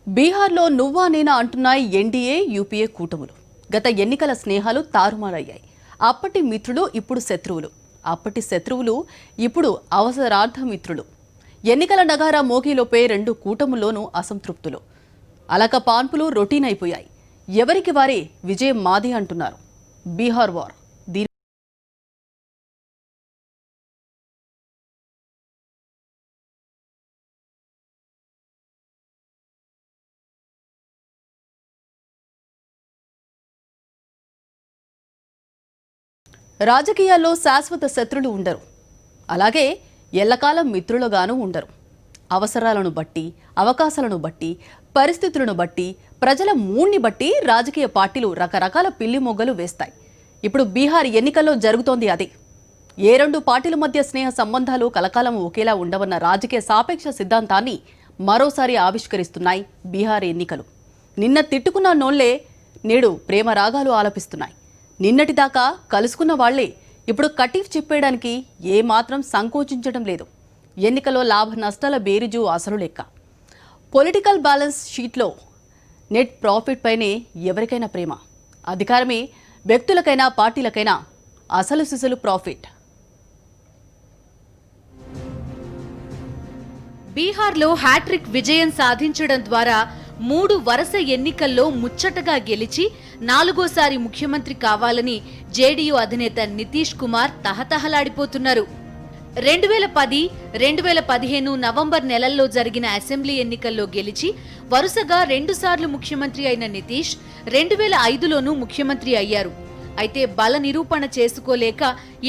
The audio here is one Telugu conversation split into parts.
బీహార్లో నువ్వా నేనా అంటున్నాయి ఎన్డీఏ యూపీఏ కూటములు. గత ఎన్నికల స్నేహాలు తారుమారయ్యాయి. అప్పటి మిత్రులు ఇప్పుడు శత్రువులు, అప్పటి శత్రువులు ఇప్పుడు అవసరార్థ మిత్రులు. ఎన్నికల నగారా మోగిలోపే రెండు కూటముల్లోనూ అసంతృప్తులు. అలక పాన్పులు రొటీన్ అయిపోయాయి. ఎవరికి వారే విజయం మాది అంటున్నారు. బీహార్ వార్ రాజకీయాల్లో శాశ్వత శత్రులు ఉండరు, అలాగే ఎల్లకాలం మిత్రులుగాను ఉండరు. అవసరాలను బట్టి, అవకాశాలను బట్టి, పరిస్థితులను బట్టి, ప్రజల మూడ్ని బట్టి రాజకీయ పార్టీలు రకరకాల పిల్లి మొగ్గలు వేస్తాయి. ఇప్పుడు బీహార్ ఎన్నికల్లో జరుగుతోంది అదే. ఏ రెండు పార్టీల మధ్య స్నేహ సంబంధాలు కలకాలం ఒకేలా ఉండవన్న రాజకీయ సాపేక్ష సిద్ధాంతాన్ని మరోసారి ఆవిష్కరిస్తున్నాయి బీహార్ ఎన్నికలు. నిన్న తిట్టుకున్న నోళ్లే నేడు ప్రేమ రాగాలు ఆలపిస్తున్నాయి. నిన్నటిదాకా కలుసుకున్న వాళ్లే ఇప్పుడు కటీఫ్ చెప్పేయడానికి ఏమాత్రం సంకోచించడం లేదు. ఎన్నికలో లాభ నష్టాల బేరీజు అసలు లెక్క. పొలిటికల్ బ్యాలెన్స్ షీట్లో నెట్ ప్రాఫిట్ పైనే ఎవరికైనా ప్రేమ. అధికారమే వ్యక్తులకైనా పార్టీలకైనా అసలు సిసలు ప్రాఫిట్. బీహార్లో హ్యాట్రిక్ విజయం సాధించడం ద్వారా 3 వరుస ఎన్నికల్లో ముచ్చటగా గెలిచి 4గోసారి ముఖ్యమంత్రి కావాలని జేడీయూ అధినేత నితీష్ కుమార్ తహతహలాడిపోతున్నారు. 2010, 2015 నవంబర్ నెలల్లో జరిగిన అసెంబ్లీ ఎన్నికల్లో గెలిచి వరుసగా 2 సార్లు ముఖ్యమంత్రి అయిన నితీష్ 2005లోనూ ముఖ్యమంత్రి అయ్యారు. అయితే బల నిరూపణ చేసుకోలేక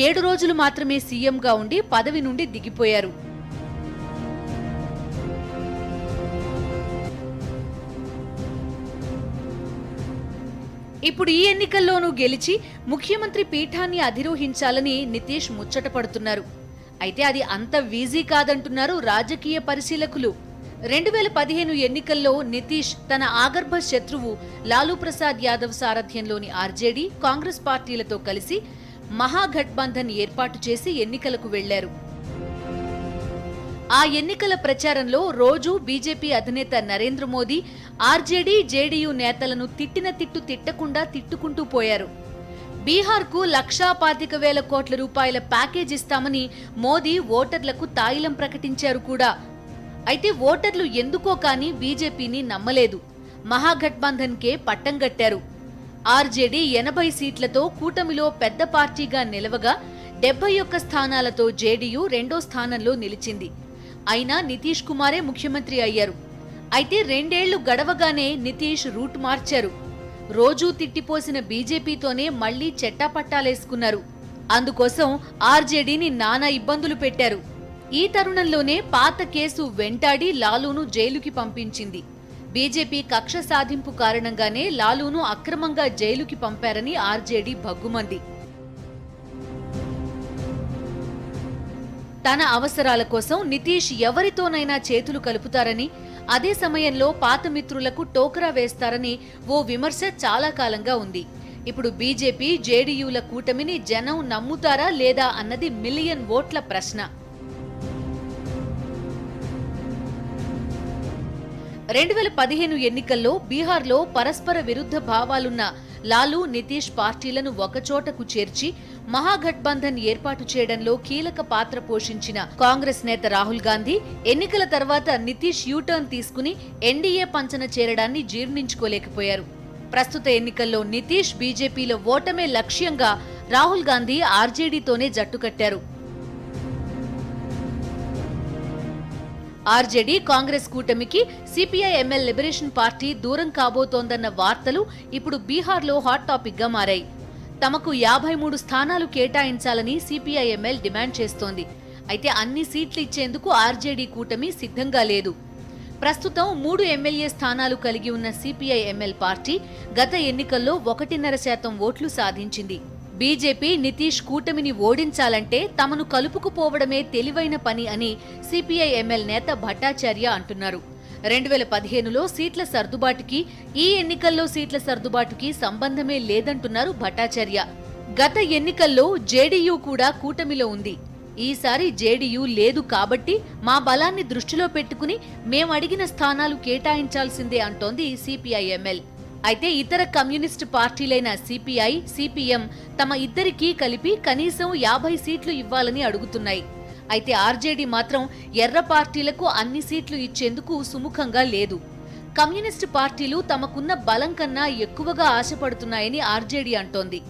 7 రోజులు మాత్రమే సీఎంగా ఉండి పదవి నుండి దిగిపోయారు. ఇప్పుడు ఈ ఎన్నికల్లోనూ గెలిచి ముఖ్యమంత్రి పీఠాన్ని అధిరోహించాలని నితీష్ ముచ్చట పడుతున్నారు. అయితే అది అంత ఈజీ కాదంటున్నారు రాజకీయ పరిశీలకులు. 2015 ఎన్నికల్లో నితీష్ తన ఆగర్భ శత్రువు లాలూ ప్రసాద్ యాదవ్ సారథ్యంలోని ఆర్జేడీ, కాంగ్రెస్ పార్టీలతో కలిసి మహాగఠబంధన్ ఏర్పాటు చేసి ఎన్నికలకు వెళ్లారు. ఆ ఎన్నికల ప్రచారంలో రోజు బీజేపీ అధినేత నరేంద్ర మోదీ ఆర్జేడీ, జేడీయూ నేతలను తిట్టిన తిట్టు తిట్టకుండా తిట్టుకుంటూ పోయారు. బీహార్కు 1,25,000 కోట్ల రూపాయల ప్యాకేజ్ ఇస్తామని మోదీ ఓటర్లకు తాయిలం ప్రకటించారు కూడా. అయితే ఓటర్లు ఎందుకో కానీ బీజేపీని నమ్మలేదు. మహాగఠబంధన్కే పట్టం కట్టారు. ఆర్జేడీ 80 సీట్లతో కూటమిలో పెద్ద పార్టీగా నిలవగా 71 స్థానాలతో జేడీయూ 2వ స్థానంలో నిలిచింది. అయినా నితీష్ కుమారే ముఖ్యమంత్రి అయ్యారు. అయితే 2 ఏళ్లు గడవగానే నితీష్ రూట్ మార్చారు. రోజూ తిట్టిపోసిన బీజేపీతోనే మళ్లీ చెట్టాపట్టాలేసుకున్నారు. అందుకోసం ఆర్జేడీని నానా ఇబ్బందులు పెట్టారు. ఈ తరుణంలోనే పాత కేసు వెంటాడి లాలూను జైలుకి పంపించింది. బీజేపీ కక్ష సాధింపు కారణంగానే లాలూను అక్రమంగా జైలుకి పంపారని ఆర్జేడీ భగ్గుమంది. తన అవసరాల కోసం నితీష్ ఎవరితోనైనా చేతులు కలుపుతారని, అదే సమయంలో పాత మిత్రులకు టోకరా వేస్తారని ఓ విమర్శ చాలా కాలంగా ఉంది. ఇప్పుడు బీజేపీ, జేడీయూల కూటమిని జనం నమ్ముతారా లేదా అన్నది మిలియన్ ఓట్ల ప్రశ్న. 2015 ఎన్నికల్లో బీహార్లో పరస్పర విరుద్ధ భావాలున్న లాలూ, నితీష్ పార్టీలను ఒకచోటకు చేర్చి మహాగఠబంధన్ ఏర్పాటు చేయడంలో కీలక పాత్ర పోషించిన కాంగ్రెస్ నేత రాహుల్ గాంధీ ఎన్నికల తర్వాత నితీష్ యూటర్న్ తీసుకుని ఎన్డీఏ పంచన చేరడాన్ని జీర్ణించుకోలేకపోయారు. ప్రస్తుత ఎన్నికల్లో నితీష్ బీజేపీలో ఓటమే లక్ష్యంగా రాహుల్ గాంధీ ఆర్జేడీతోనే జట్టు కట్టారు. ఆర్జేడీ, కాంగ్రెస్ కూటమికి సిపిఐ-ఎంఎల్ లిబరేషన్ పార్టీ దూరం కాబోతోందన్న వార్తలు ఇప్పుడు బీహార్లో హాట్ టాపిక్ గా మారాయి. తమకు 53 స్థానాలు కేటాయించాలని సిపిఐ-ఎంఎల్ డిమాండ్ చేస్తోంది. అయితే అన్ని సీట్లు ఇచ్చేందుకు ఆర్జేడీ కూటమి సిద్ధంగా లేదు. ప్రస్తుతం 3 ఎమ్మెల్యే స్థానాలు కలిగి ఉన్న సిపిఐ-ఎంఎల్ పార్టీ గత ఎన్నికల్లో 1.5% ఓట్లు సాధించింది. బీజేపీ, నితీష్ కూటమిని ఓడించాలంటే తమను కలుపుకుపోవడమే తెలివైన పని అని సిపిఐ-ఎంఎల్ నేత భట్టాచార్య అంటున్నారు. 2015లో సీట్ల సర్దుబాటుకి, ఈ ఎన్నికల్లో సీట్ల సర్దుబాటుకి సంబంధమే లేదంటున్నారు భట్టాచార్య. గత ఎన్నికల్లో జేడీయూ కూడా కూటమిలో ఉంది. ఈసారి జేడీయూ లేదు కాబట్టి మా బలాన్ని దృష్టిలో పెట్టుకుని మేం అడిగిన స్థానాలు కేటాయించాల్సిందే అంటోంది సిపిఐ-ఎంఎల్. అయితే ఇతర కమ్యూనిస్టు పార్టీలైన సిపిఐ, సిపిఎం తమ ఇద్దరికీ కలిపి కనీసం 50 సీట్లు ఇవ్వాలని అడుగుతున్నాయి. అయితే ఆర్జేడీ మాత్రం ఎర్ర పార్టీలకు అన్ని సీట్లు ఇచ్చేందుకు సుముఖంగా లేదు. కమ్యూనిస్టు పార్టీలు తమకున్న బలం కన్నా ఎక్కువగా ఆశపడుతున్నాయని ఆర్జేడీ అంటోంది.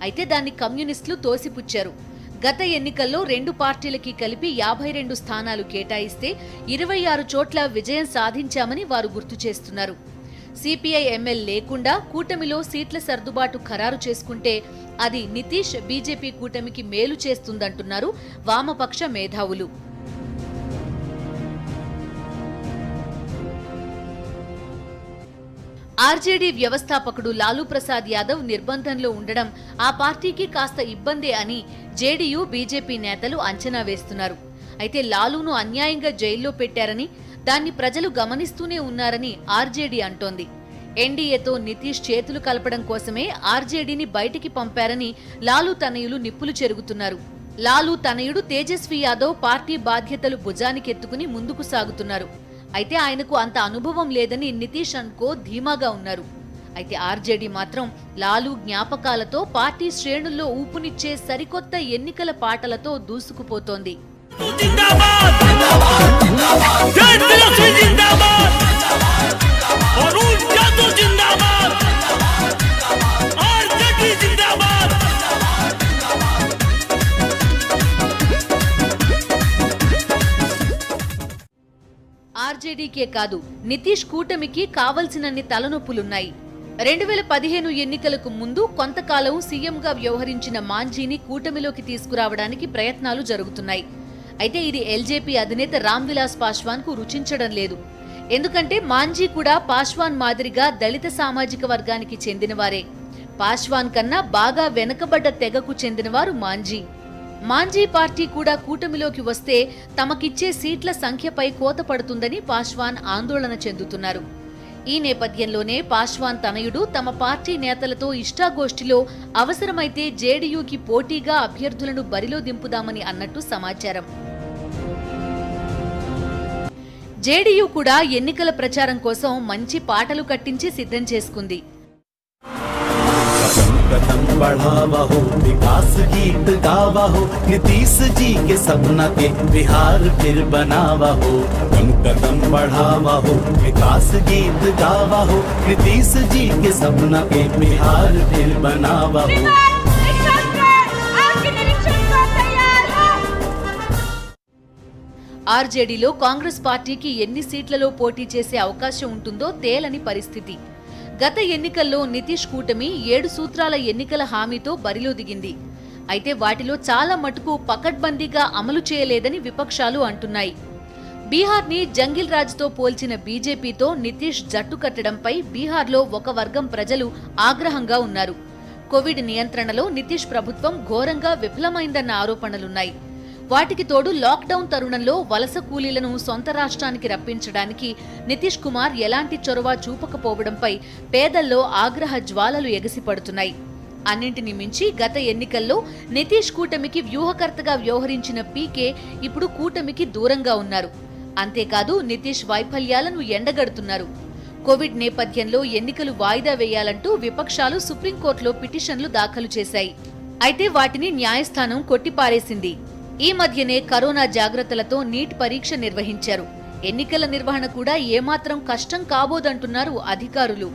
అయితే దాన్ని కమ్యూనిస్టులు తోసిపుచ్చారు. గత ఎన్నికల్లో 2 పార్టీలకి కలిపి 52 స్థానాలు కేటాయిస్తే 26 చోట్ల విజయం సాధించామని వారు గుర్తు చేస్తున్నారు. సిపిఐ-ఎంఎల్ లేకుండా కూటమిలో సీట్ల సర్దుబాటు ఖరారు చేసుకుంటే అది నితీష్, బీజేపీ కూటమికి మేలు చేస్తుందంటున్నారు వామపక్ష మేధావులు. ఆర్జేడీ వ్యవస్థాపకుడు లాలూ ప్రసాద్ యాదవ్ నిర్బంధంలో ఉండడం ఆ పార్టీకి కాస్త ఇబ్బందే అని జేడీయూ, బీజేపీ నేతలు అంచనా వేస్తున్నారు. అయితే లాలూను అన్యాయంగా జైల్లో పెట్టారని, దాన్ని ప్రజలు గమనిస్తూనే ఉన్నారని ఆర్జేడీ అంటోంది. ఎన్డీఏతో నితీష్ చేతులు కలపడం కోసమే ఆర్జేడీని బయటికి పంపారని లాలూ తనయులు నిప్పులు చెరుగుతున్నారు. లాలూ తనయుడు తేజస్వి యాదవ్ పార్టీ బాధ్యతలు భుజానికెత్తుకుని ముందుకు సాగుతున్నారు. అయితే ఆయనకు అంత అనుభవం లేదని నితీష్ కో ధీమాగా ఉన్నారు. అయితే ఆర్జేడీ మాత్రం లాలూ జ్ఞాపకాలతో పార్టీ శ్రేణుల్లో ఊపునిచ్చే సరికొత్త ఎన్నికల పాటలతో దూసుకుపోతోంది. ఆర్జేడీకే కాదు, నితీష్ కూటమికి కావలసినన్ని తలనొప్పులున్నాయి. 2015 ఎన్నికలకు ముందు కొంతకాలం సీఎంగా వ్యవహరించిన మాంఝీని కూటమిలోకి తీసుకురావడానికి ప్రయత్నాలు జరుగుతున్నాయి. అయితే ఇది ఎల్జేపీ అధినేత రామ్ విలాస్ పాశ్వాన్ కు రుచించడం లేదు. ఎందుకంటే మాంఝీ కూడా పాశ్వాన్ మాదిరిగా దళిత సామాజిక వర్గానికి చెందినవారే. పాశ్వాన్ కన్నా బాగా వెనకబడ్డ తెగకు చెందినవారు మాంఝీ పార్టీ కూడా కూటమిలోకి వస్తే తమకిచ్చే సీట్ల సంఖ్యపై కోత పడుతుందని పాశ్వాన్ ఆందోళన చెందుతున్నారు. ఈ నేపథ్యంలోనే పాశ్వాన్ తనయుడు తమ పార్టీ నేతలతో ఇష్టాగోష్ఠిలో అవసరమైతే జేడీయూకి పోటీగా అభ్యర్థులను బరిలో దింపుదామని అన్నట్టు సమాచారం. జేడీయూ కూడా ఎన్నికల ప్రచారం కోసం మంచి పాటలు కట్టించి సిద్ధం చేసుకుంది. कदम बढ़ावा हो, विकास गीत गावा हो, नीतीश जी के सपना के बिहार फिर बनावा हो। कदम बढ़ावा हो, विकास गीत गावा हो, नीतीश जी के सपना के बिहार फिर बनावा हो। ఆర్జేడీలో కాంగ్రెస్ పార్టీకి ఎన్ని సీట్లలో పోటీ చేసే అవకాశం ఉంటుందో తేలని పరిస్థితి. గత ఎన్నికల్లో నితీష్ కూటమి 7 సూత్రాల ఎన్నికల హామీతో బరిలో దిగింది. అయితే వాటిలో చాలా మటుకు పకడ్బందీగా అమలు చేయలేదని విపక్షాలు అంటున్నాయి. బీహార్ని జంగిల్ రాజ్తో పోల్చిన బీజేపీతో నితీష్ జట్టు కట్టడంపై బీహార్లో ఒక వర్గం ప్రజలు ఆగ్రహంగా ఉన్నారు. కోవిడ్ నియంత్రణలో నితీష్ ప్రభుత్వం ఘోరంగా విఫలమైందన్న ఆరోపణలున్నాయి. వాటికి తోడు లాక్డౌన్ తరుణంలో వలస కూలీలను సొంత రాష్ట్రానికి రప్పించడానికి నితీష్ కుమార్ ఎలాంటి చొరవ చూపకపోవడంపై పేదల్లో ఆగ్రహ జ్వాలలు ఎగసిపడుతున్నాయి. అన్నింటిని మించి గత ఎన్నికల్లో నితీష్ కూటమికి వ్యూహకర్తగా వ్యవహరించిన పీకే ఇప్పుడు కూటమికి దూరంగా ఉన్నారు. అంతేకాదు నితీష్ వైఫల్యాలను ఎండగడుతున్నారు. కోవిడ్ నేపథ్యంలో ఎన్నికలు వాయిదా వేయాలంటూ విపక్షాలు సుప్రీంకోర్టులో పిటిషన్లు దాఖలు చేశాయి. అయితే వాటిని న్యాయస్థానం కొట్టిపారేసింది. ఈ మధ్యనే కరోనా జాగ్రత్తలతో నీట్ పరీక్ష నిర్వహించారు. ఎన్నికల నిర్వహణ కూడా ఏమాత్రం కష్టం కాబోదంటున్నారు అధికారులు.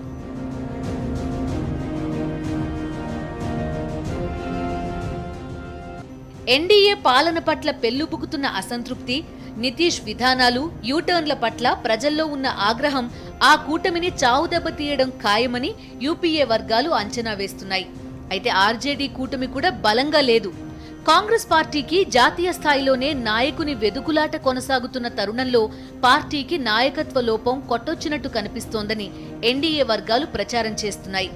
ఎన్డీఏ పాలన పట్ల పెల్లుబుకుతున్న అసంతృప్తి, నితీష్ విధానాలు, యూటర్న్ల పట్ల ప్రజల్లో ఉన్న ఆగ్రహం ఆ కూటమిని చావుదెబ్బ తీయడం ఖాయమని యూపీఏ వర్గాలు అంచనా వేస్తున్నాయి. అయితే ఆర్జేడీ కూటమి కూడా బలంగా లేదు. కాంగ్రెస్ పార్టీకి జాతీయ స్థాయిలోనే నాయకుని వెదుకులాట కొనసాగుతున్న తరుణంలో పార్టీకి నాయకత్వ లోపం కొట్టొచ్చినట్టు కనిపిస్తోందని ఎన్డీఏ వర్గాలు ప్రచారం చేస్తున్నాయి.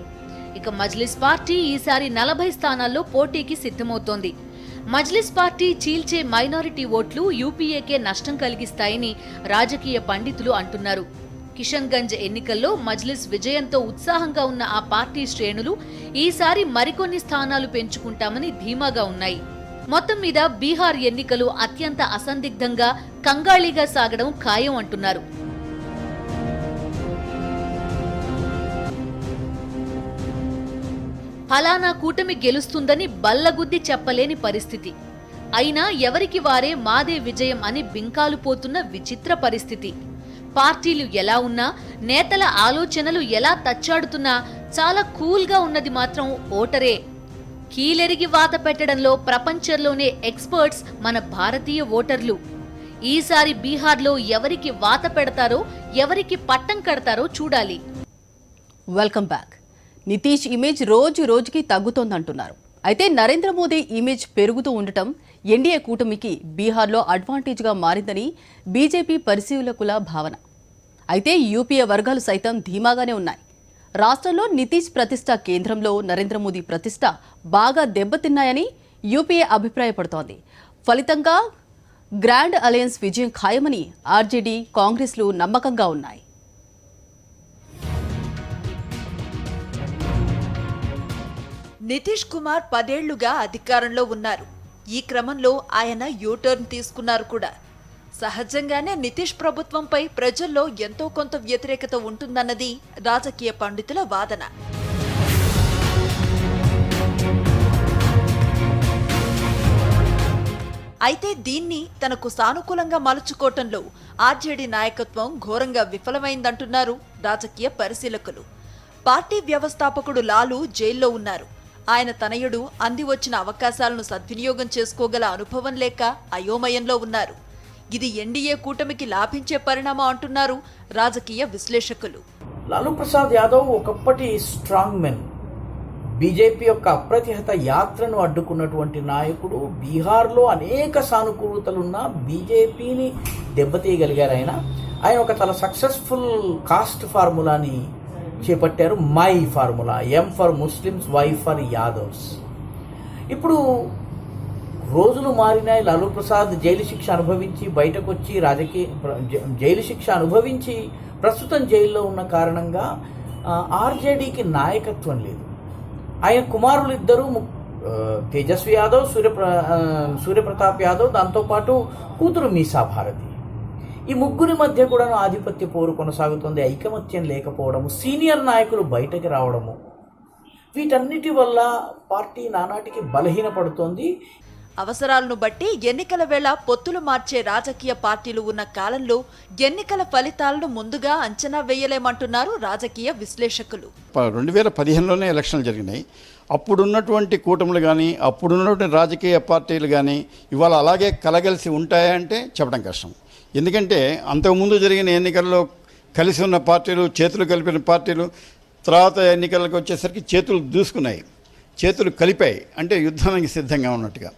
ఇక మజ్లిస్ పార్టీ ఈసారి 40 స్థానాల్లో పోటీకి సిద్ధమవుతోంది. మజ్లిస్ పార్టీ చీల్చే మైనారిటీ ఓట్లు యూపీఏకే నష్టం కలిగిస్తాయని రాజకీయ పండితులు అంటున్నారు. కిషన్గంజ్ ఎన్నికల్లో మజ్లిస్ విజయంతో ఉత్సాహంగా ఉన్న ఆ పార్టీ శ్రేణులు ఈసారి మరికొన్ని స్థానాలు పెంచుకుంటామని ధీమాగా ఉన్నాయి. మొత్తం మీద బీహార్ ఎన్నికలు అత్యంత అసందిగ్ధంగా కంగాళీగా సాగడం ఖాయం అంటున్నారు. ఫలానా కూటమి గెలుస్తుందని బల్లగుద్ది చెప్పలేని పరిస్థితి. అయినా ఎవరికి వారే మాదే విజయం అని బింకాలు పోతున్న విచిత్ర పరిస్థితి. పార్టీలు ఎలా ఉన్నా, నేతల ఆలోచనలు ఎలా తచ్చాడుతున్నా చాలా కూల్గా ఉన్నది మాత్రం ఓటరే. కీలెరిగి వాత పెట్టడంలో ప్రపంచంలోనే ఎక్స్పర్ట్స్ మన భారతీయ ఓటర్లు. ఈసారి బీహార్లో ఎవరికి వాత పెడతారో, ఎవరికి పట్టం కడతారో చూడాలి. Welcome back. నితీష్ ఇమేజ్ రోజు రోజుకి తగ్గుతోందంటున్నారు. అయితే నరేంద్ర మోదీ ఇమేజ్ పెరుగుతూ ఉండటం ఎన్డీఏ కూటమికి బీహార్లో అడ్వాంటేజ్గా మారిందని బీజేపీ పరిశీలకుల భావన. అయితే యూపీఏ వర్గాలు సైతం ధీమాగానే ఉన్నాయి. రాష్ట్రంలో నితీష్ ప్రతిష్ట, కేంద్రంలో నరేంద్ర మోదీ ప్రతిష్ట బాగా దెబ్బతిన్నాయని యూపీఏ అభిప్రాయపడుతోంది. ఫలితంగా గ్రాండ్ అలయన్స్ విజయం ఖాయమని ఆర్జేడీ, కాంగ్రెస్లు నమ్మకంగా ఉన్నాయి. నితీష్ కుమార్ 10 ఏళ్లుగా అధికారంలో ఉన్నారు. ఈ క్రమంలో ఆయన యూటర్న్ తీసుకున్నారు కూడా. సహజంగానే నితీష్ ప్రభుత్వంపై ప్రజల్లో ఎంతో కొంత వ్యతిరేకత ఉంటుందన్నది రాజకీయ పండితుల వాదన. అయితే దీన్ని తనకు సానుకూలంగా మలుచుకోవటంలో ఆర్జేడీ నాయకత్వం ఘోరంగా విఫలమైందంటున్నారు రాజకీయ పరిశీలకులు. పార్టీ వ్యవస్థాపకుడు లాలూ జైల్లో ఉన్నారు. ఆయన తనయుడు అంది వచ్చిన అవకాశాలను సద్వినియోగం చేసుకోగల అనుభవం లేక అయోమయంలో ఉన్నారు. ఇది ఎన్డీఏ కూటమికి లాభించే పరిణామం అంటున్నారు రాజకీయ విశ్లేషకులు. లాలూ ప్రసాద్ యాదవ్ ఒకప్పటి స్ట్రాంగ్ మెన్, బీజేపీ యొక్క అప్రతిహత యాత్రను అడ్డుకున్నటువంటి నాయకుడు. బీహార్లో అనేక సానుకూలతలున్న బీజేపీని దెబ్బతీయగలిగారు. ఆయన ఒక చాలా సక్సెస్ఫుల్ కాస్ట్ ఫార్ములాని చేపట్టారు. MY formula, M for Muslims, Y for Yadavs. ఇప్పుడు రోజులు మారినాయి. లాలూ ప్రసాద్ జైలు శిక్ష అనుభవించి బయటకు వచ్చి జైలు శిక్ష అనుభవించి ప్రస్తుతం జైల్లో ఉన్న కారణంగా ఆర్జేడీకి నాయకత్వం లేదు. ఆయన కుమారులు ఇద్దరు, తేజస్వి యాదవ్, సూర్యప్రతాప్ యాదవ్, దాంతోపాటు కూతురు మీసా భారతి. ఈ ముగ్గురి మధ్య కూడా ఆధిపత్య పోరు కొనసాగుతుంది. ఐకమత్యం లేకపోవడము, సీనియర్ నాయకులు బయటకు రావడము, వీటన్నిటి వల్ల పార్టీ నానాటికి బలహీనపడుతోంది. అవసరాలను బట్టి ఎన్నికల వేళ పొత్తులు మార్చే రాజకీయ పార్టీలు ఉన్న కాలంలో ఎన్నికల ఫలితాలను ముందుగా అంచనా వేయలేమంటున్నారు రాజకీయ విశ్లేషకులు. 2015లోనే ఎలక్షన్లు జరిగినాయి. అప్పుడున్నటువంటి కూటములు కానీ, అప్పుడున్నటువంటి రాజకీయ పార్టీలు కానీ ఇవాళ అలాగే కలగలిసి ఉంటాయంటే చెప్పడం కష్టం. ఎందుకంటే అంతకుముందు జరిగిన ఎన్నికల్లో కలిసి ఉన్న పార్టీలు, చేతులు కలిపిన పార్టీలు తర్వాత ఎన్నికలకు వచ్చేసరికి చేతులు దూసుకున్నాయి, చేతులు కలిపాయి, అంటే యుద్ధానికి సిద్ధంగా ఉన్నట్టుగా.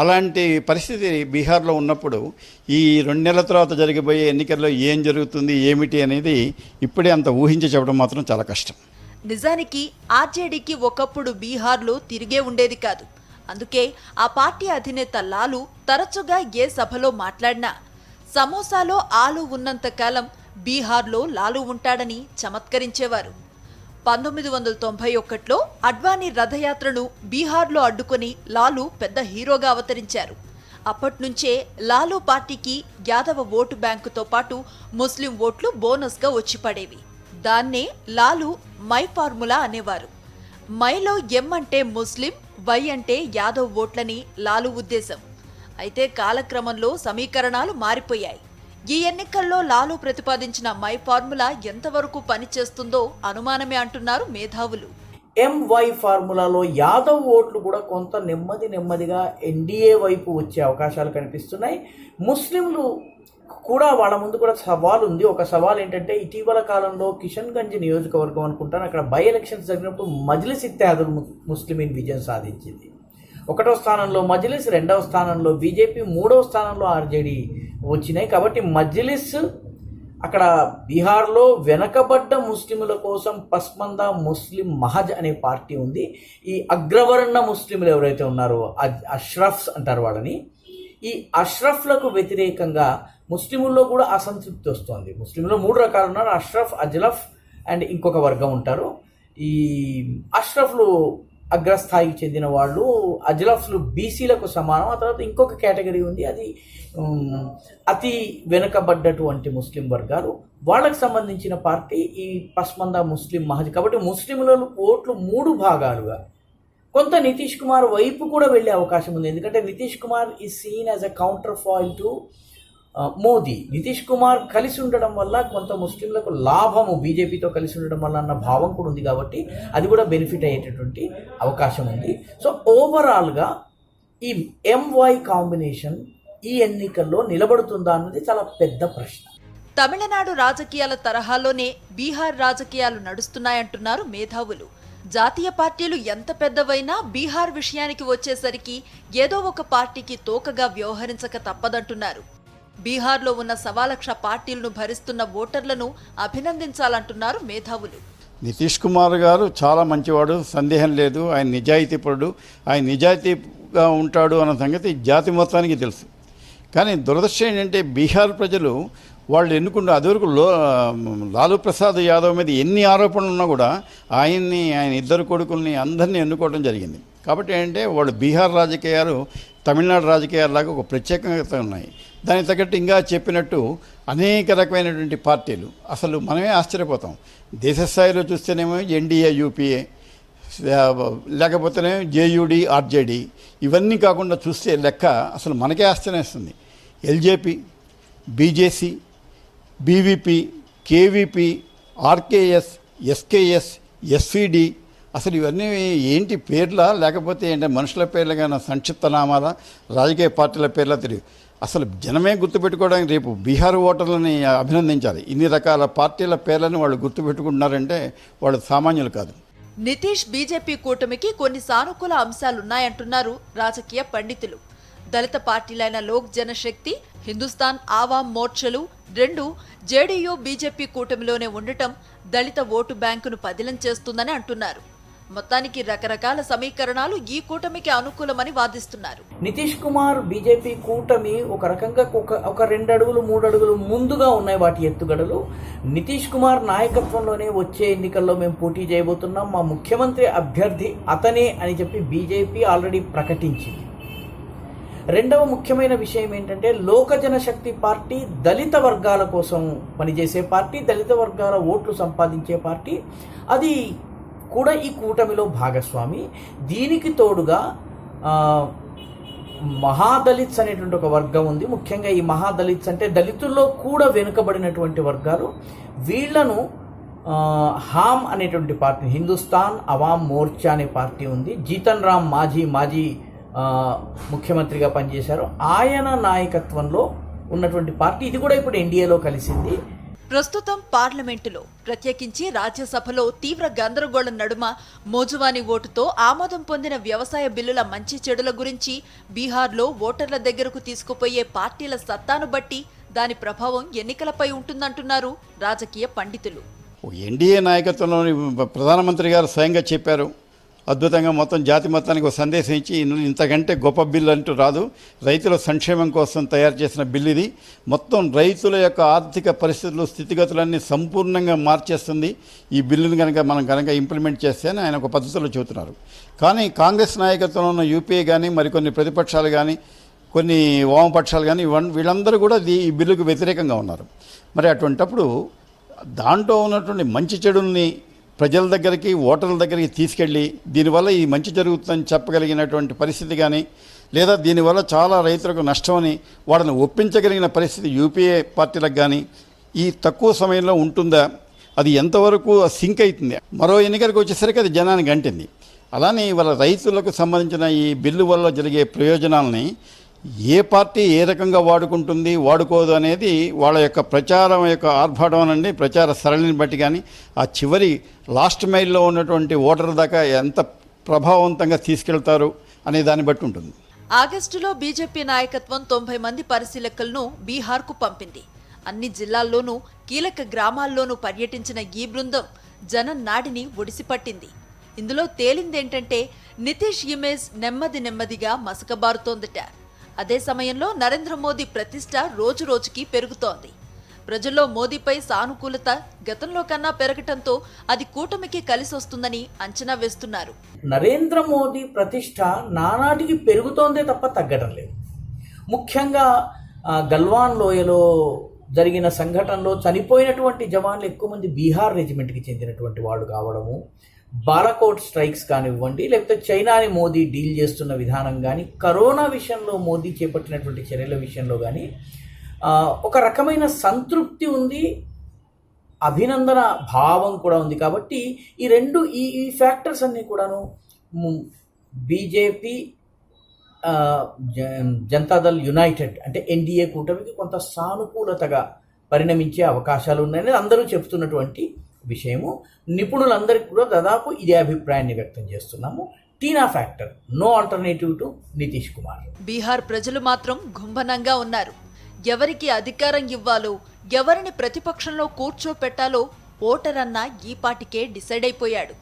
అలాంటి పరిస్థితి బీహార్లో ఉన్నప్పుడు ఈ 2 నెలల తర్వాత జరిగిపోయే ఎన్నికల్లో ఏం జరుగుతుంది, ఏమిటి అనేది ఇప్పుడే అంత ఊహించి చెప్పడం మాత్రం చాలా కష్టం. నిజానికి ఆర్జేడీకి ఒకప్పుడు బీహార్లో తిరిగే ఉండేది కాదు. అందుకే ఆ పార్టీ అధినేత లాలూ తరచుగా ఏ సభలో మాట్లాడినా సమోసాలో ఆలు ఉన్నంతకాలం బీహార్లో లాలూ ఉంటాడని చమత్కరించేవారు. 1991లో అడ్వానీ రథయాత్రను బీహార్లో అడ్డుకొని లాలూ పెద్ద హీరోగా అవతరించారు. అప్పట్నుంచే లాలూ పార్టీకి యాదవ ఓటు బ్యాంకుతో పాటు ముస్లిం ఓట్లు బోనస్గా వచ్చి పడేవి. దాన్నే లాలూ మై ఫార్ములా అనేవారు. మైలో ఎం అంటే ముస్లిం, వై అంటే యాదవ్ ఓట్లని లాలూ ఉద్దేశం. అయితే కాలక్రమంలో సమీకరణాలు మారిపోయాయి. ఈ ఎన్నికల్లో లాలూ ప్రతిపాదించిన మై ఫార్ములా ఎంతవరకు పనిచేస్తుందో అనుమానమే అంటున్నారు మేధావులు. ఎంవై ఫార్ములాలో యాదవ్ ఓట్లు కూడా కొంత నెమ్మదిగా ఎన్డీఏ వైపు వచ్చే అవకాశాలు కనిపిస్తున్నాయి. ముస్లింలు కూడా వాళ్ళ ముందు కూడా సవాల్ ఉంది. ఒక సవాల్ ఏంటంటే, ఇటీవల కాలంలో కిషన్గంజ్ నియోజకవర్గం అనుకుంటాను, అక్కడ బై ఎలక్షన్స్ జరిగినప్పుడు మజ్లిస్ ఇత్తేహాదుల్ ముస్లిమీన్ విజయం సాధించింది. 1వ స్థానంలో మజ్లిస్, 2వ స్థానంలో బీజేపీ, 3వ స్థానంలో ఆర్జేడీ వచ్చినాయి. కాబట్టి మజ్లిస్ అక్కడ బీహార్లో వెనకబడ్డ ముస్లింల కోసం పస్మందా ముస్లిం మహజ్ అనే పార్టీ ఉంది. ఈ అగ్రవర్ణ ముస్లింలు ఎవరైతే ఉన్నారో, అష్రఫ్స్ అంటారు వాళ్ళని, ఈ అష్రఫ్లకు వ్యతిరేకంగా ముస్లింల్లో కూడా అసంతృప్తి వస్తుంది. ముస్లింలో 3 రకాలు ఉన్నారు, అష్రఫ్, అజ్లఫ్ అండ్ ఇంకొక వర్గం ఉంటారు. ఈ అష్రఫ్లు అగ్రస్థాయికి చెందిన వాళ్ళు, అజ్లఫ్లు బీసీలకు సమానం. ఆ తర్వాత ఇంకొక కేటగిరీ ఉంది, అది అతి వెనుకబడ్డటువంటి ముస్లిం వర్గాలు, వాళ్ళకి సంబంధించిన పార్టీ ఈ పస్మందా ముస్లిం మహజ్. కాబట్టి ముస్లింలలో ఓట్లు 3 భాగాలుగా కొంత నితీష్ కుమార్ వైపు కూడా వెళ్ళే అవకాశం ఉంది. ఎందుకంటే Nitish Kumar is seen as a counter foil to Modi. Nitish Kumar కలిసి ఉండడం వల్ల కొంత ముస్లింలకు లాభము, బీజేపీతో కలిసి ఉండడం వల్ల అన్న భావం కూడా ఉంది. కాబట్టి అది కూడా బెనిఫిట్ అయ్యేటటువంటి అవకాశం ఉంది. సో ఓవరాల్గా ఈ ఎంవై కాంబినేషన్ ఈ ఎన్నికల్లో నిలబడుతుందా అన్నది చాలా పెద్ద ప్రశ్న. తమిళనాడు రాజకీయాల తరహాలోనే బీహార్ రాజకీయాలు నడుస్తున్నాయంటున్నారు మేధావులు. జాతీయ పార్టీలు ఎంత పెద్దవైనా బీహార్ విషయానికి వచ్చేసరికి ఏదో ఒక పార్టీకి తోకగా వ్యవహరించక తప్పదంటున్నారు. బీహార్లో ఉన్న 1,00,000 పార్టీలను భరిస్తున్న ఓటర్లను అభినందించాలంటున్నారు మేధావులు. నితీష్ కుమార్ గారు చాలా మంచివాడు, సందేహం లేదు. ఆయన నిజాయితీపరుడు, ఆయన నిజాయితీగా ఉంటాడు అన్న సంగతి జాతి మొత్తానికి తెలుసు. కానీ దురదృష్టం ఏంటంటే బీహార్ ప్రజలు వాళ్ళు ఎన్నుకున్న అదివరకు లాలూ ప్రసాద్ యాదవ్ మీద ఎన్ని ఆరోపణలు ఉన్నా కూడా ఆయన 2 కొడుకుల్ని అందరినీ ఎన్నుకోవడం జరిగింది. కాబట్టి ఏంటంటే వాళ్ళు బీహార్ రాజకీయాలు తమిళనాడు రాజకీయాల్లాగా ఒక ప్రత్యేకత ఉన్నాయి. దానికి తగ్గట్టు ఇంకా చెప్పినట్టు అనేక రకమైనటువంటి పార్టీలు, అసలు మనమే ఆశ్చర్యపోతాం. దేశ స్థాయిలో చూస్తేనేమో ఎన్డీఏ యూపీఏ, లేకపోతేనే జేయూడీ ఆర్జేడీ, ఇవన్నీ కాకుండా చూస్తే లెక్క అసలు మనకే ఆశ్చర్యం వేస్తుంది. LJP, BJC, BVP, KVP, RKS, SKS, SVD, అసలు ఇవన్నీ ఏంటి పేర్లా లేకపోతే ఏంటంటే మనుషుల పేర్లు కానీ సంక్షిప్త నామాల, రాజకీయ పార్టీల పేర్లా తెలియదు. అసలు జనమే గుర్తుపెట్టుకోవడానికి రేపు బీహార్ ఓటర్లని అభినందించాలి. ఇన్ని రకాల పార్టీల పేర్లను వాళ్ళు గుర్తుపెట్టుకుంటున్నారంటే వాళ్ళు సామాన్యులు కాదు. నితీష్ బీజేపీ కూటమికి కొన్ని సానుకూల అంశాలున్నాయంటున్నారు రాజకీయ పండితులు. దళిత పార్టీలైన లోక్ జనశక్తి, హిందుస్థాన్ ఆవాం మోర్చలు 2 జేడీయూ బీజేపీ కూటమిలోనే ఉండటం దళిత ఓటు బ్యాంకును పదిలం చేస్తుందని అంటున్నారు. మొత్తానికి రకరకాల సమీకరణాలు ఈ కూటమికి అనుకూలమని వాదిస్తున్నారు. నితీష్ కుమార్ బీజేపీ కూటమి ఒక రకంగా ఒక 2 అడుగులు 3 అడుగులు ముందుగా ఉన్నాయి వాటి ఎత్తుగడలు. నితీష్ కుమార్ నాయకత్వంలోనే వచ్చే ఎన్నికల్లో మేము పోటీ చేయబోతున్నాం, మా ముఖ్యమంత్రి అభ్యర్థి అతనే అని చెప్పి బీజేపీ ఆల్రెడీ ప్రకటించింది. రెండవ ముఖ్యమైన విషయం ఏంటంటే లోక జనశక్తి పార్టీ దళిత వర్గాల కోసం పనిచేసే పార్టీ, దళిత వర్గాల ఓట్లు సంపాదించే పార్టీ, అది కూడా ఈ కూటమిలో భాగస్వామి. దీనికి తోడుగా మహాదళిత్స్ అనేటువంటి ఒక వర్గం ఉంది. ముఖ్యంగా ఈ మహాదళిత్స్ అంటే దళితుల్లో కూడా వెనుకబడినటువంటి వర్గాలు. వీళ్లను హామ్ అనేటువంటి పార్టీ, హిందుస్థాన్ అవాం మోర్చా అనే పార్టీ ఉంది. జీతన్ రామ్ మాజీ ముఖ్యమంత్రిగా పనిచేశారు, ఆయన నాయకత్వంలో ఉన్నటువంటి పార్టీ. ఇది కూడా ఇప్పుడు ఎన్డీఏలో కలిసింది. ప్రస్తుతం పార్లమెంటులో ప్రత్యేకించి రాజ్యసభలో తీవ్ర గందరగోళం నడుమ మోజువాని ఓటుతో ఆమోదం పొందిన వ్యవసాయ బిల్లుల మంచి చెడుల గురించి బీహార్లో ఓటర్ల దగ్గరకు తీసుకుపోయే పార్టీల సత్తాను బట్టి దాని ప్రభావం ఎన్నికలపై ఉంటుందంటున్నారు రాజకీయ పండితులు. ఎన్డీఏ నాయకత్వంలోని ప్రధానమంత్రి గారు స్వయంగా చెప్పారు, అద్భుతంగా మొత్తం జాతి మొత్తానికి ఒక సందేశం ఇచ్చి ఇంతకంటే గొప్ప బిల్లు అంటూ రాదు, రైతుల సంక్షేమం కోసం తయారు చేసిన బిల్లు ఇది, మొత్తం రైతుల యొక్క ఆర్థిక పరిస్థితులు స్థితిగతులన్నీ సంపూర్ణంగా మార్చేస్తుంది ఈ బిల్లుని మనం ఇంప్లిమెంట్ చేస్తే అని ఆయన ఒక పద్ధతిలో చెబుతున్నారు. కానీ కాంగ్రెస్ నాయకత్వంలో ఉన్న యూపీఏ కానీ మరికొన్ని ప్రతిపక్షాలు కానీ కొన్ని వామపక్షాలు కానీ వీళ్ళందరూ కూడా ఈ బిల్లుకు వ్యతిరేకంగా ఉన్నారు. మరి అటువంటప్పుడు దాంట్లో ఉన్నటువంటి మంచి చెడుల్ని ప్రజల దగ్గరికి ఓటర్ల దగ్గరికి తీసుకెళ్ళి దీనివల్ల ఈ మంచి జరుగుతుందని చెప్పగలిగినటువంటి పరిస్థితి కానీ, లేదా దీనివల్ల చాలా రైతులకు నష్టమని వాళ్ళని ఒప్పించగలిగిన పరిస్థితి యూపీఏ పార్టీలకు కానీ ఈ తక్కువ సమయంలో ఉంటుందా, అది ఎంతవరకు సింక్ అవుతుంది, మరో ఎన్నికలకు వచ్చేసరికి అది జనానికి అంటింది. అలానే వాళ్ళ రైతులకు సంబంధించిన ఈ బిల్లు వల్ల జరిగే ప్రయోజనాలని ఏ పార్టీ ఏ రకంగా వాడుకోదు అనేది వాళ్ళ యొక్క ప్రచారం యొక్క ఆర్భాటం అనండి, ప్రచార సరళిని బట్టి కానీ ఆ చివరి లాస్ట్ మైల్లో ఉన్నటువంటి ఓటర్ దాకా ఎంత ప్రభావవంతంగా తీసుకెళ్తారు అనే దాన్ని బట్టి ఉంటుంది. ఆగస్టులో బీజేపీ నాయకత్వం 90 మంది పరిశీలకులను బీహార్కు పంపింది. అన్ని జిల్లాల్లోనూ కీలక గ్రామాల్లోనూ పర్యటించిన ఈ బృందం జనం నాడిని ఒడిసిపట్టింది. ఇందులో తేలిందేంటంటే నితీష్ ఇమేజ్ నెమ్మదిగా మసకబారుతోందట. అదే సమయంలో నరేంద్ర మోదీ ప్రతిష్ట రోజురోజుకి పెరుగుతోంది. ప్రజల్లో మోదీపై సానుకూలత గతంలో కన్నా పెరగటంతో అది కూటమికి కలిసొస్తుందని అంచనా వేస్తున్నారు. నరేంద్ర మోదీ ప్రతిష్ట నానాటికి పెరుగుతోందే తప్ప తగ్గడం లేదు. ముఖ్యంగా గల్వాన్ లోయలో జరిగిన సంఘటనలో చనిపోయినటువంటి జవాన్లు ఎక్కువ మంది బీహార్ రెజిమెంట్కి చెందినటువంటి వాళ్ళు కావడము, బాలకోట్ స్ట్రైక్స్ కానివ్వండి, లేకపోతే చైనాని మోదీ డీల్ చేస్తున్న విధానం కానీ, కరోనా విషయంలో మోదీ చేపట్టినటువంటి చర్యల విషయంలో కానీ ఒక రకమైన సంతృప్తి ఉంది, అభినందన భావం కూడా ఉంది. కాబట్టి ఈ రెండు ఈ ఫ్యాక్టర్స్ అన్నీ కూడాను బీజేపీ జనతాదళ్ యునైటెడ్ అంటే ఎన్డీఏ కూటమికి కొంత సానుకూలతగా పరిణమించే అవకాశాలు ఉన్నాయని అందరూ చెప్తున్నటువంటి విషయము. నిపుణులందరికీ కూడా దాదాపు ఇదే అభిప్రాయాన్ని వ్యక్తం చేస్తున్నాము. TINA factor, no alternative to Nitish Kumar. Bihar ప్రజలు మాత్రం గుంభనంగా ఉన్నారు. ఎవరికి అధికారం ఇవ్వాలో, ఎవరిని ప్రతిపక్షంలో కూర్చోపెట్టాలో ఓటరన్నా ఈ పాటికే డిసైడ్ అయిపోయాడు.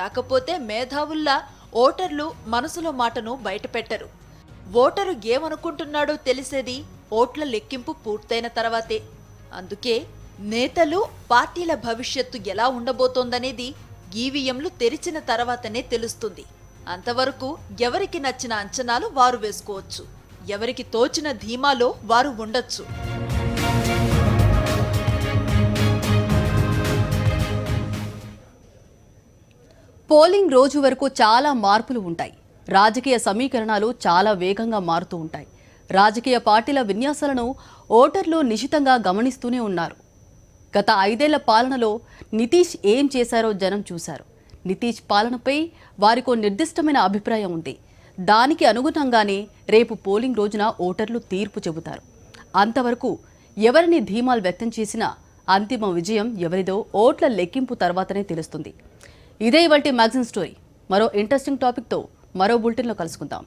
కాకపోతే మేధావుల్లా ఓటర్లు మనసులో మాటను బయటపెట్టరు. ఓటరు ఏమనుకుంటున్నాడో తెలిసేది ఓట్ల లెక్కింపు పూర్తయిన తర్వాతే. అందుకే నేతలు, పార్టీల భవిష్యత్తు ఎలా ఉండబోతోందనేది ఈవీఎంలు తెరిచిన తర్వాతనే తెలుస్తుంది. అంతవరకు ఎవరికి నచ్చిన అంచనాలు వారు వేసుకోవచ్చు, ఎవరికి తోచిన ధీమాలో వారు ఉండొచ్చు. పోలింగ్ రోజు వరకు చాలా మార్పులు ఉంటాయి. రాజకీయ సమీకరణాలు చాలా వేగంగా మారుతూ ఉంటాయి. రాజకీయ పార్టీల విన్యాసాలను ఓటర్లు నిశితంగా గమనిస్తూనే ఉన్నారు. గత 5 ఏళ్ల పాలనలో నితీష్ ఏం చేశారో జనం చూశారు. నితీష్ పాలనపై వారికో నిర్దిష్టమైన అభిప్రాయం ఉంది. దానికి అనుగుణంగానే రేపు పోలింగ్ రోజున ఓటర్లు తీర్పు చెబుతారు. అంతవరకు ఎవరిని ధీమాలు వ్యక్తం చేసినా అంతిమ విజయం ఎవరిదో ఓట్ల లెక్కింపు తర్వాతనే తెలుస్తుంది. ఇదే ఇవాల్టి మ్యాగజైన్ స్టోరీ. మరో ఇంట్రెస్టింగ్ టాపిక్తో మరో బులెటిన్లో కలుసుకుందాం.